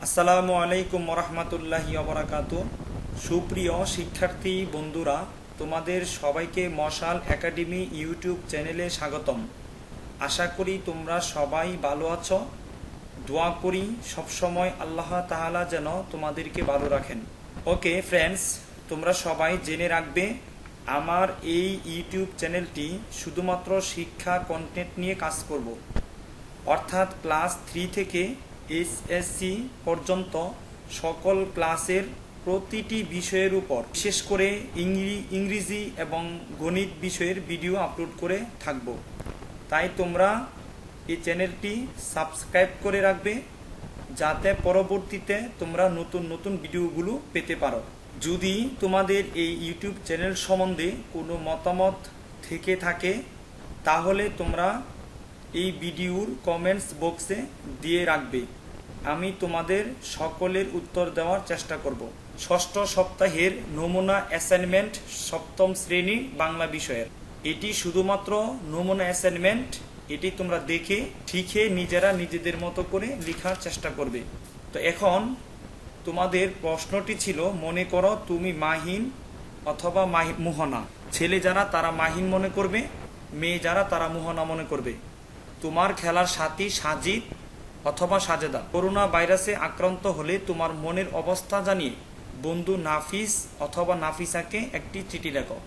আসসালামু আলাইকুম ওরহমতুল্লাহি ওবরাকাতু। সুপ্রিয় শিক্ষার্থী বন্ধুরা, তোমাদের সবাইকে মশাল একাডেমি ইউটিউব চ্যানেলে স্বাগতম। আশা করি তোমরা সবাই ভালো আছো। দোয়া করি সবসময় আল্লাহ তাআলা যেন তোমাদেরকে ভালো রাখেন। ওকে ফ্রেন্ডস, তোমরা সবাই জেনে রাখবে আমার এই ইউটিউব চ্যানেলটি শুধুমাত্র শিক্ষা কন্টেন্ট নিয়ে কাজ করব, অর্থাৎ ক্লাস 3 থেকে এসএসসি পর্যন্ত সকল ক্লাসের প্রতিটি বিষয়ের উপর, বিশেষ করে ইংরেজি এবং গণিত বিষয়ের ভিডিও আপলোড করে থাকব। তাই তোমরা এই চ্যানেলটি সাবস্ক্রাইব করে রাখবে, যাতে পরবর্তীতে তোমরা নতুন নতুন ভিডিওগুলো পেতে পারো। যদি তোমাদের এই ইউটিউব চ্যানেল সম্বন্ধে কোনো মতামত থেকে থাকে তাহলে তোমরা এই ভিডিওর কমেন্টস বক্সে দিয়ে রাখবে। আমি তোমাদের সকলের উত্তর দেওয়ার চেষ্টা করব। ষষ্ঠ সপ্তাহের নমুনা অ্যাসাইনমেন্ট সপ্তম শ্রেণী বাংলা বিষয়ের, এটি শুধুমাত্র নমুনা অ্যাসাইনমেন্ট। এটি তোমরা দেখে শিখে নিজেরা নিজেদের মতো করে লেখার চেষ্টা করবে। তো এখন তোমাদের প্রশ্নটি ছিল, মনে করো তুমি মাহিন অথবা মোহনা। ছেলে যারা তারা মাহিন মনে করবে, মেয়ে যারা তারা মোহনা মনে করবে। তোমার খেলার সাথী সাজিদ অথবা সাজেদা করোনা ভাইরাসে আক্রান্ত হলে তোমার মনের অবস্থা জানিয়ে বন্ধু নাফিস অথবা নাফিসাকে একটি চিঠি লেখো।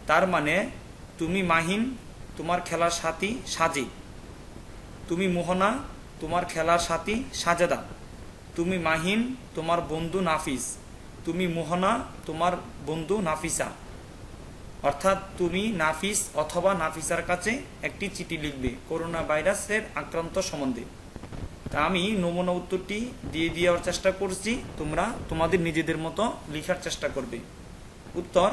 তার মানে তুমি মাহিন, তোমার খেলার সাথী সাজিদ। তুমি মোহনা, তোমার খেলার সাথী সাজেদা। তুমি মাহিন, তোমার বন্ধু নাফিস। তুমি মোহনা, তোমার বন্ধু নাফিসা। অর্থাৎ তুমি নাফিস অথবা নাফিসার কাছে একটি চিঠি লিখবে করোনা ভাইরাসের আক্রান্ত সম্বন্ধে। তা আমি নমুনা উত্তরটি দিয়ে দেওয়ার চেষ্টা করছি, তোমরা তোমাদের নিজেদের মতো লেখার চেষ্টা করবে। উত্তর,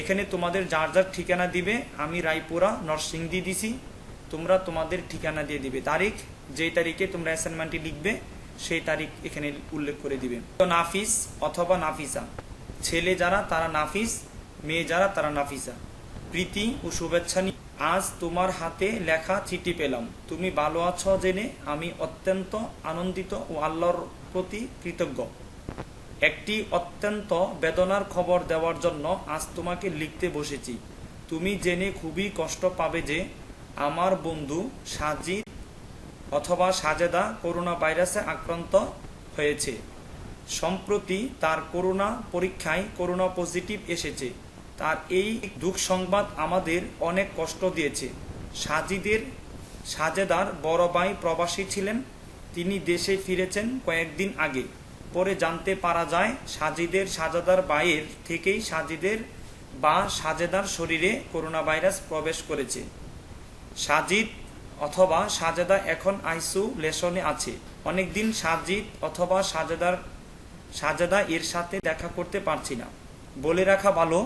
এখানে তোমাদের যার যার ঠিকানা দিবে। আমি রায়পুরা নরসিংদী দিছি, তোমরা তোমাদের ঠিকানা দিয়ে দিবে। তারিখ, যেই তারিখে তোমরা অ্যাসাইনমেন্টটি লিখবে সেই তারিখ এখানে উল্লেখ করে দিবে। নাফিস অথবা নাফিসা, ছেলে যারা তারা নাফিস, মেয়ে যারা তারা নাফিসা। প্রীতি ও শুভেচ্ছা নিয়ে, আজ তোমার হাতে লেখা চিঠি পেলাম। তুমি ভালো আছো জেনে আমি অত্যন্ত আনন্দিত ও আল্লাহর প্রতি কৃতজ্ঞ। একটি অত্যন্ত বেদনার খবর দেওয়ার জন্য আজ তোমাকে লিখতে বসেছি। তুমি জেনে খুবই কষ্ট পাবে যে আমার বন্ধু সাজিদ অথবা সাজেদা করোনা ভাইরাসে আক্রান্ত হয়েছে। সম্প্রতি তার করোনা পরীক্ষায় করোনা পজিটিভ এসেছে। তার এই দুঃখ সংবাদ আমাদের অনেক কষ্ট দিয়েছে। সাজেদার বড় ভাই প্রবাসী ছিলেন, তিনি দেশে ফিরেছেন কয়েকদিন আগে। পরে জানতে পারা যায় সাজেদার ভাইয়ের থেকেই সাজিদের বা সাজেদার শরীরে করোনা ভাইরাস প্রবেশ করেছে। সাজিদ অথবা সাজেদা এখন আইসোলেশনে আছে। অনেকদিন সাজিদ অথবা সাজেদা এর সাথে দেখা করতে পারছি না। বলে রাখা ভালো,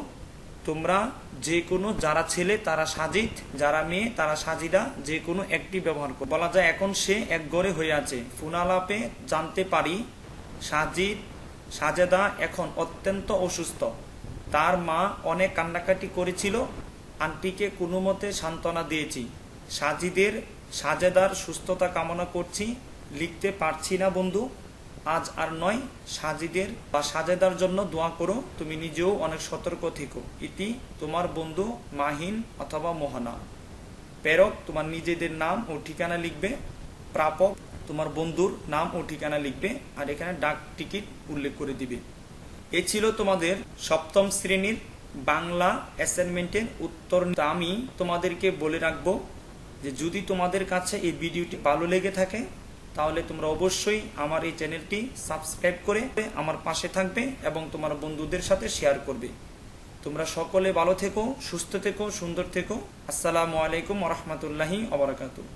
তোমরা যে কোনো, যারা ছেলে তারা সাজিদ, যারা মেয়ে তারা সাজিদা, যে কোনো একটি ব্যবহার করো। বলা যায় এখন সে এক ঘরে হয়ে আছে। ফোনালাপে জানতে পারি সাজেদা এখন অত্যন্ত অসুস্থ। তার মা অনেক কান্নাকাটি করেছিল। আন্টিকে কোনো মতে সান্ত্বনা দিয়েছি। সাজেদার সুস্থতা কামনা করছি। লিখতে পারছি না বন্ধু, আজ আর নয়। সাজিদের বা সাজেদার জন্য দোয়া করো। তুমি নিজেও অনেক সতর্ক থেকো। ইতি তোমার বন্ধু মাহিন অথবা মোহনা। প্রেরক তোমার নিজেদের নাম ও ঠিকানা লিখবে। প্রাপক তোমার বন্ধুর নাম ও ঠিকানা লিখবে, আর এখানে ডাক টিকিট উল্লেখ করে দিবে। এ ছিল তোমাদের সপ্তম শ্রেণীর বাংলা অ্যাসাইনমেন্টের উত্তর। আমি তোমাদেরকে বলে রাখবো যে যদি তোমাদের কাছে এই ভিডিওটি ভালো লেগে থাকে তাহলে তোমরা অবশ্যই আমার এই চ্যানেলটি সাবস্ক্রাইব করে আমার পাশে থাকবে এবং তোমার বন্ধুদের সাথে শেয়ার করবে। তোমরা সকলে ভালো থেকো, সুস্থ থেকো, সুন্দর থেকো। আসসালামু আলাইকুম ওয়া রাহমাতুল্লাহি ওয়া বারাকাতুহু।